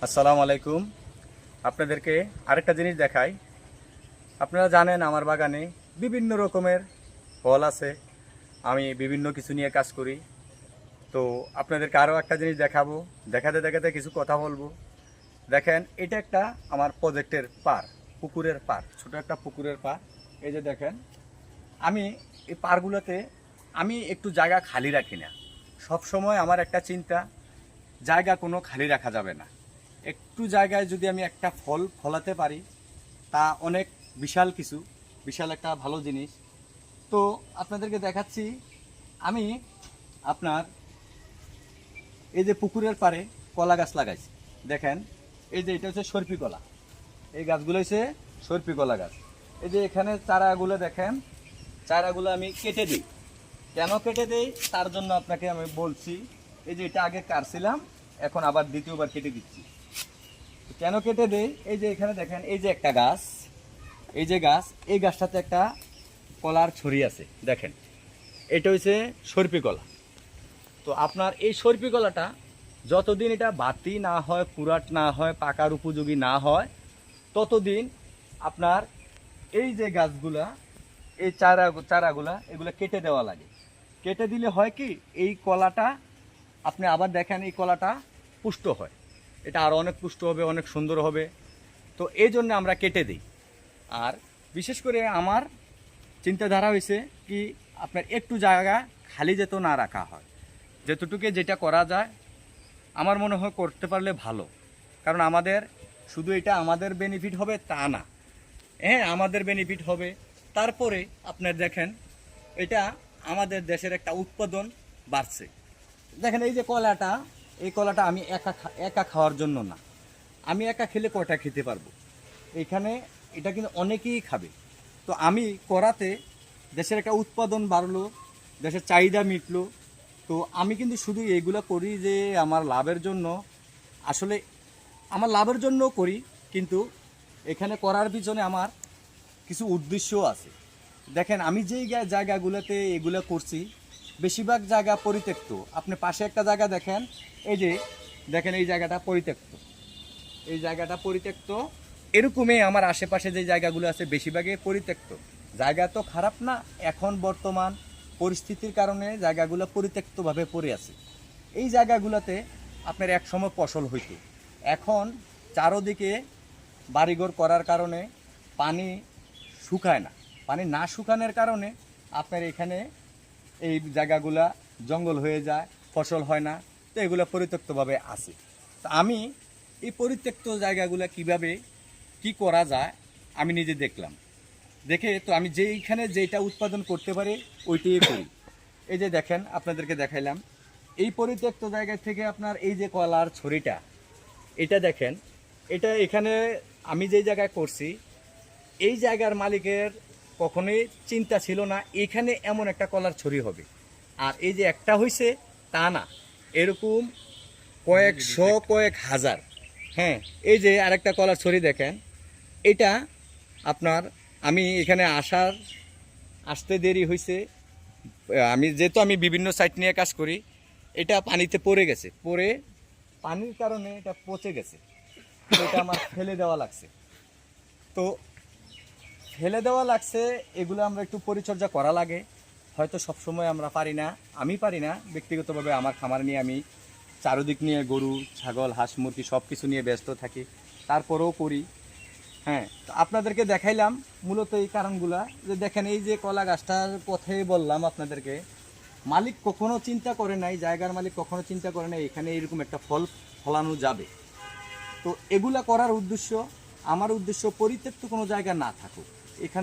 আসসালামু আলাইকুম। আপনাদেরকে আরেকটা জিনিস দেখাই। আপনারা জানেন আমার বাগানে বিভিন্ন রকমের ফল আছে। আমি বিভিন্ন কিছু নিয়ে কাজ করি। তো আপনাদেরকে আরও একটা জিনিস দেখাবো। দেখাতে দেখাতে কিছু কথা বলবো। দেখেন, এটা একটা আমার প্রজেক্টের পার, পুকুরের পার, ছোট একটা পুকুরের পার। এই যে দেখেন, আমি এই পারগুলোতে আমি একটু জায়গা খালি রাখি না। সব সময় আমার একটা চিন্তা, জায়গা কোনো খালি রাখা যাবে না। একটু জায়গায় যদি আমি একটা ফল ফলাতে পারি, তা অনেক বিশাল একটা ভালো জিনিস। তো আপনাদেরকে দেখাচ্ছি, আমি আপনার এই যে পুকুরের পাড়ে কলা গাছ লাগাইছি। দেখেন, এই যে এটা হচ্ছে সরপি কলা। এই গাছগুলো হচ্ছে সরপি কলা গাছ। এই যে এখানে চারাগুলো দেখেন, চারাগুলো আমি কেটে দিই। কেন কেটে দেই তার জন্য আপনাকে আমি বলছি। এই যে এটা আগে কাটছিলাম, এখন আবার দ্বিতীয়বার কেটে দিচ্ছি। কেন কেটে দেই, এই যে এখানে দেখেন, এই যে একটা গাছ, এই যে গাছ, এই গাছটাতে একটা কলার ছড়ি আছে। দেখেন, এটা হচ্ছে সরপি কলা। তো আপনার এই সরপি কলাটা যতদিন এটা বাতি না হয়, পুরাট না হয়, পাকার উপযোগী না হয়, ততদিন আপনার এই যে গাছগুলা, এই চারাগুলা এগুলো কেটে দেওয়া লাগে। কেটে দিলে হয় কি, এই কলাটা আপনি আবার দেখেন, এই কলাটা পুষ্ট হয়। এটা আরও অনেক পুষ্ট হবে, অনেক সুন্দর হবে। তো এই জন্য আমরা কেটে দিই। আর বিশেষ করে আমার চিন্তাধারা হয়েছে কি, আপনার একটু জায়গা খালি যেত না রাখা হয়, যেতটুকু যেটা করা যায় আমার মনে হয় করতে পারলে ভালো। কারণ আমাদের শুধু এটা আমাদের বেনিফিট হবে তা না, হ্যাঁ আমাদের বেনিফিট হবে, তারপরে আপনার দেখেন এটা আমাদের দেশের একটা উৎপাদন বাড়ছে। দেখেন, এই যে কলাটা, এই কলাটা আমি একা খাওয়ার জন্য না। আমি একা খেলে কয়টা খেতে পারবো? এখানে এটা কিন্তু অনেকেই খাবে। তো আমি করাতে দেশের একটা উৎপাদন বাড়লো, দেশের চাহিদা মিটলো। তো আমি কিন্তু শুধু এইগুলো করি যে আমার লাভের জন্য, আসলে আমার লাভের জন্য করি, কিন্তু এখানে করার পিছনে আমার কিছু উদ্দেশ্য আছে। দেখেন, আমি যেই জায়গাগুলোতে এগুলো করছি, বেশিরভাগ জায়গা পরিত্যক্ত। আপনি পাশে একটা জায়গা দেখেন, এই যে দেখেন, এই জায়গাটা পরিত্যক্ত, এই জায়গাটা পরিত্যক্ত। এরকমই আমার আশেপাশে যে জায়গাগুলো আছে বেশিরভাগই পরিত্যক্ত। জায়গা তো খারাপ না, এখন বর্তমান পরিস্থিতির কারণে জায়গাগুলো পরিত্যক্তভাবে পড়ে আছে। এই জায়গাগুলোতে আপনার এক সময় ফসল হইতো। এখন চারোদিকে বাড়িঘর করার কারণে পানি শুকায় না। পানি না শুকানোর কারণে আপনার এখানে এই জায়গাগুলা জঙ্গল হয়ে যায়, ফসল হয় না। তো এগুলো পরিত্যক্তভাবে আছে। তো আমি এই পরিত্যক্ত জায়গাগুলো কিভাবে কি করা যায় আমি নিজে দেখলাম। দেখে তো আমি যেইখানে যেটা উৎপাদন করতে পারি ওইটাই করি। এই যে দেখেন, আপনাদেরকে দেখাইলাম, এই পরিত্যক্ত জায়গা থেকে আপনার এই যে কলার ছড়িটা, এটা দেখেন, এটা এখানে আমি যেই জায়গায় করছি, এই জায়গার মালিকের কখনোই চিন্তা ছিল না এখানে এমন একটা কলার ছড়ি হবে। আর এই যে একটা হয়েছে তা না, এরকম কয়েকশো, কয়েক হাজার। হ্যাঁ, এই যে আরেকটা কলার ছড়ি দেখেন, এটা আপনার আমি এখানে আসতে দেরি হয়েছে। আমি বিভিন্ন সাইট নিয়ে কাজ করি, এটা পানিতে পড়ে গেছে, পড়ে পানির কারণে এটা পচে গেছে। তো এটা আমার ফেলে দেওয়া লাগছে। তো ফেলে দেওয়া লাগছে, এগুলো আমরা একটু পরিচর্যা করা লাগে। হয়তো সবসময় আমরা পারি না, আমি পারি না ব্যক্তিগতভাবে। আমার খামার নিয়ে আমি চারদিক নিয়ে গরু, ছাগল, হাঁস, মুরগি সব কিছু নিয়ে ব্যস্ত থাকি, তারপরেও করি। হ্যাঁ, তো আপনাদেরকে দেখাইলাম মূলত এই কারণগুলা। যে দেখেন, এই যে কলা গাছটার কথাই বললাম আপনাদেরকে, মালিক কখনো চিন্তা করে নাই, জায়গার মালিক কখনো চিন্তা করে নাই এখানে এরকম একটা ফল ফলানো যাবে। তো এগুলা করার উদ্দেশ্য, আমার উদ্দেশ্য পরিত্যক্ত কোনো জায়গা না থাকুক, এখান